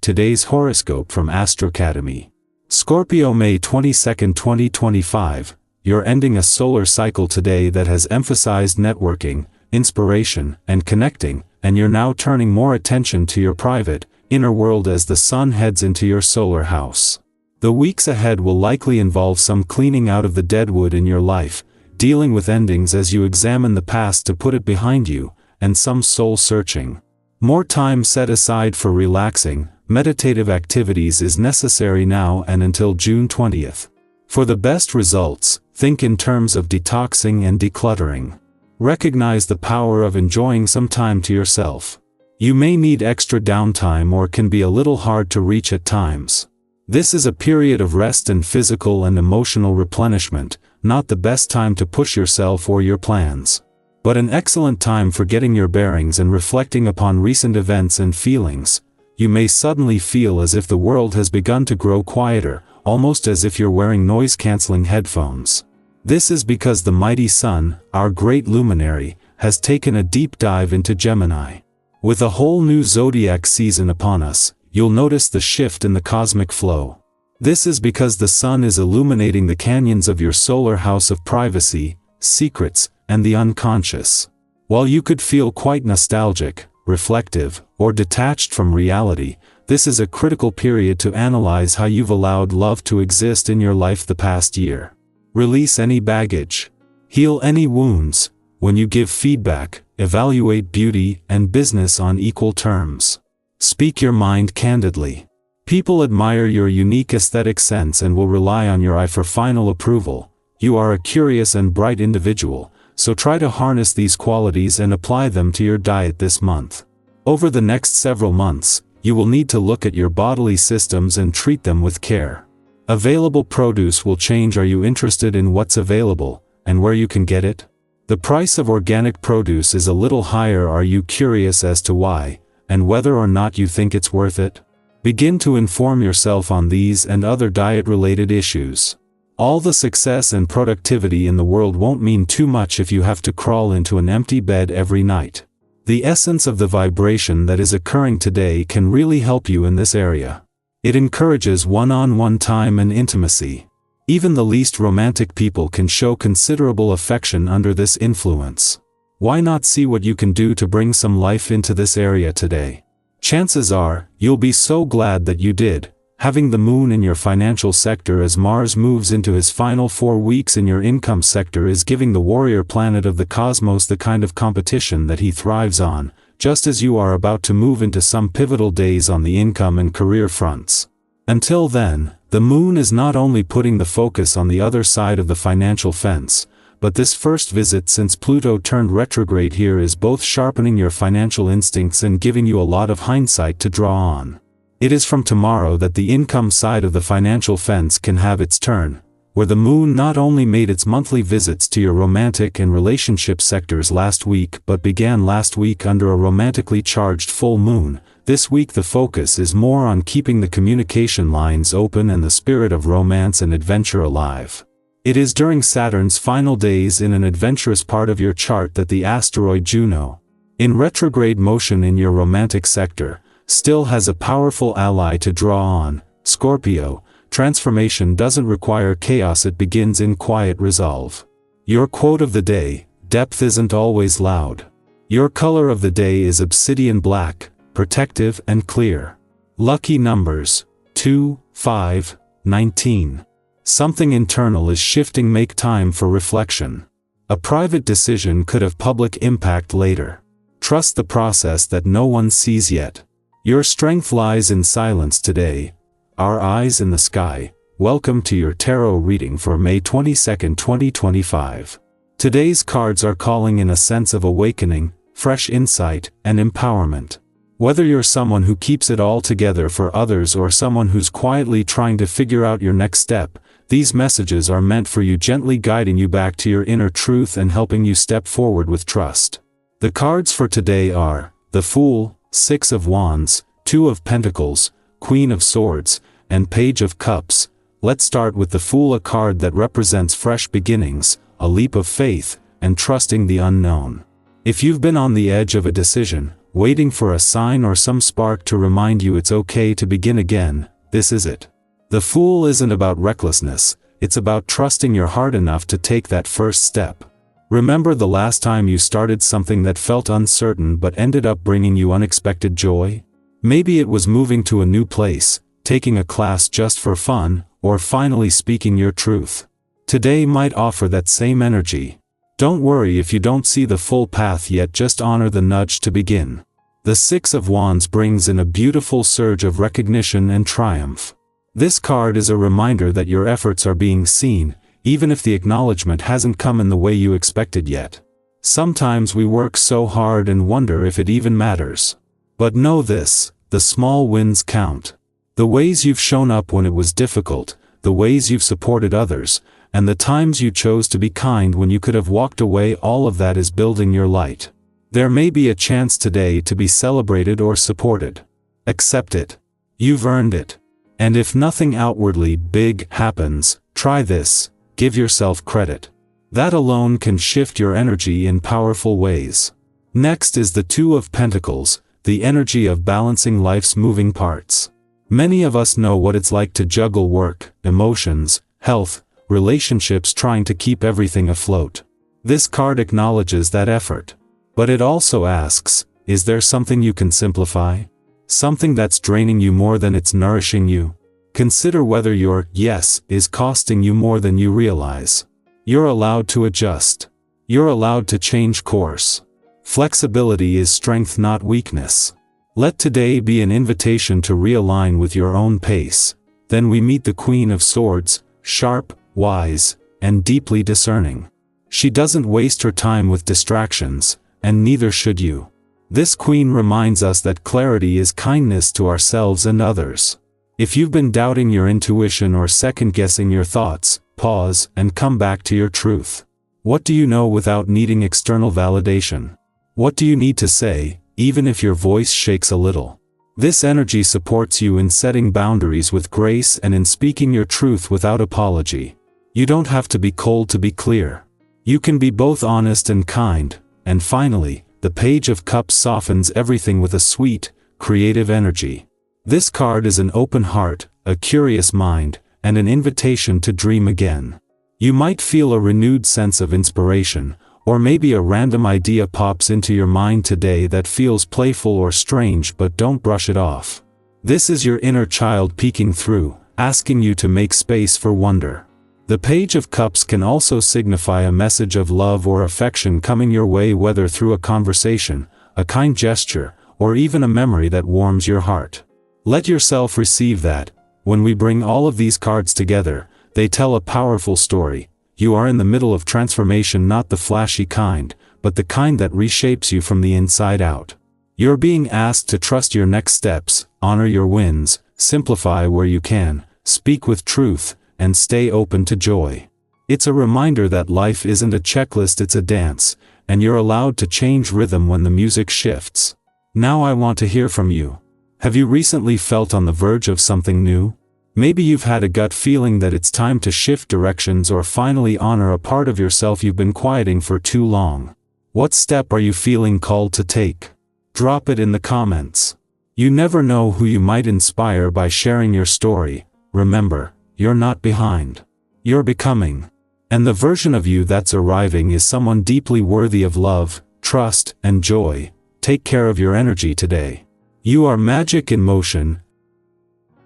today's horoscope from Astro Academy. Scorpio, May 22, 2025. You're ending a solar cycle today that has emphasized networking, inspiration, and connecting, and you're now turning more attention to your private, inner world as the sun heads into your solar house. The weeks ahead will likely involve some cleaning out of the deadwood in your life, dealing with endings as you examine the past to put it behind you, and some soul searching. More time set aside for relaxing, meditative activities is necessary now and until June 20th. For the best results, think in terms of detoxing and decluttering. Recognize the power of enjoying some time to yourself. You may need extra downtime or can be a little hard to reach at times. This is a period of rest and physical and emotional replenishment, not the best time to push yourself or your plans, but an excellent time for getting your bearings and reflecting upon recent events and feelings. You may suddenly feel as if the world has begun to grow quieter, almost as if you're wearing noise-canceling headphones. This is because the mighty sun, our great luminary, has taken a deep dive into Gemini. With a whole new zodiac season upon us, you'll notice the shift in the cosmic flow. This is because the sun is illuminating the canyons of your solar house of privacy, secrets, and the unconscious. While you could feel quite nostalgic, reflective, or detached from reality, this is a critical period to analyze how you've allowed love to exist in your life the past year. Release any baggage. Heal any wounds. When you give feedback, evaluate beauty and business on equal terms. Speak your mind candidly. People admire your unique aesthetic sense and will rely on your eye for final approval. You are a curious and bright individual, so try to harness these qualities and apply them to your diet this month. Over the next several months, you will need to look at your bodily systems and treat them with care. Available produce will change. Are you interested in what's available, and where you can get it? The price of organic produce is a little higher. Are you curious as to why, and whether or not you think it's worth it? Begin to inform yourself on these and other diet-related issues. All the success and productivity in the world won't mean too much if you have to crawl into an empty bed every night. The essence of the vibration that is occurring today can really help you in this area. It encourages one-on-one time and intimacy. Even the least romantic people can show considerable affection under this influence. Why not see what you can do to bring some life into this area today? Chances are, you'll be so glad that you did. Having the moon in your financial sector as Mars moves into his final 4 weeks in your income sector is giving the warrior planet of the cosmos the kind of competition that he thrives on, just as you are about to move into some pivotal days on the income and career fronts. Until then, the moon is not only putting the focus on the other side of the financial fence, but this first visit since Pluto turned retrograde here is both sharpening your financial instincts and giving you a lot of hindsight to draw on. It is from tomorrow that the income side of the financial fence can have its turn, where the moon not only made its monthly visits to your romantic and relationship sectors last week but began last week under a romantically charged full moon. This week the focus is more on keeping the communication lines open and the spirit of romance and adventure alive. It is during Saturn's final days in an adventurous part of your chart that the asteroid Juno, in retrograde motion in your romantic sector, still has a powerful ally to draw on. Scorpio, transformation doesn't require chaos, it begins in quiet resolve. Your quote of the day: depth isn't always loud. Your color of the day is obsidian black, protective and clear. Lucky numbers: 2, 5, 19. Something internal is shifting. Make time for reflection. A private decision could have public impact later. Trust the process that no one sees yet. Your strength lies in silence today. Our eyes in the sky. Welcome to your tarot reading for May 22, 2025. Today's cards are calling in a sense of awakening, fresh insight, and empowerment. Whether you're someone who keeps it all together for others or someone who's quietly trying to figure out your next step, these messages are meant for you, gently guiding you back to your inner truth and helping you step forward with trust. The cards for today are the Fool, 6 of Wands, 2 of Pentacles, Queen of Swords, and Page of Cups. Let's start with the Fool, a card that represents fresh beginnings, a leap of faith, and trusting the unknown. If you've been on the edge of a decision, waiting for a sign or some spark to remind you it's okay to begin again. This is it. The Fool isn't about recklessness, it's about trusting your heart enough to take that first step. Remember the last time you started something that felt uncertain but ended up bringing you unexpected joy? Maybe it was moving to a new place, taking a class just for fun, or finally speaking your truth. Today might offer that same energy. Don't worry if you don't see the full path yet, just honor the nudge to begin. The Six of Wands brings in a beautiful surge of recognition and triumph. This card is a reminder that your efforts are being seen, even if the acknowledgement hasn't come in the way you expected yet. Sometimes we work so hard and wonder if it even matters. But know this, the small wins count. The ways you've shown up when it was difficult, the ways you've supported others, and the times you chose to be kind when you could have walked away, all of that is building your light. There may be a chance today to be celebrated or supported. Accept it. You've earned it. And if nothing outwardly big happens, try this, give yourself credit. That alone can shift your energy in powerful ways. Next is the Two of Pentacles, the energy of balancing life's moving parts. Many of us know what it's like to juggle work, emotions, health, relationships, trying to keep everything afloat. This card acknowledges that effort. But it also asks, is there something you can simplify? Something that's draining you more than it's nourishing you? Consider whether your yes is costing you more than you realize. You're allowed to adjust. You're allowed to change course. Flexibility is strength, not weakness. Let today be an invitation to realign with your own pace. Then we meet the Queen of Swords, sharp, wise, and deeply discerning. She doesn't waste her time with distractions, and neither should you. This queen reminds us that clarity is kindness to ourselves and others. If you've been doubting your intuition or second-guessing your thoughts, pause and come back to your truth. What do you know without needing external validation? What do you need to say, even if your voice shakes a little? This energy supports you in setting boundaries with grace and in speaking your truth without apology. You don't have to be cold to be clear. You can be both honest and kind. And finally, the Page of Cups softens everything with a sweet, creative energy. This card is an open heart, a curious mind, and an invitation to dream again. You might feel a renewed sense of inspiration, or maybe a random idea pops into your mind today that feels playful or strange, but don't brush it off. This is your inner child peeking through, asking you to make space for wonder. The Page of Cups can also signify a message of love or affection coming your way, whether through a conversation, a kind gesture, or even a memory that warms your heart. Let yourself receive that. When we bring all of these cards together, they tell a powerful story. You are in the middle of transformation, not the flashy kind, but the kind that reshapes you from the inside out. You're being asked to trust your next steps, honor your wins, simplify where you can, speak with truth, and stay open to joy. It's a reminder that life isn't a checklist, it's a dance, and you're allowed to change rhythm when the music shifts. Now I want to hear from you. Have you recently felt on the verge of something new? Maybe you've had a gut feeling that it's time to shift directions or finally honor a part of yourself you've been quieting for too long. What step are you feeling called to take? Drop it in the comments. You never know who you might inspire by sharing your story. Remember, you're not behind. You're becoming. And the version of you that's arriving is someone deeply worthy of love, trust, and joy. Take care of your energy today. You are magic in motion,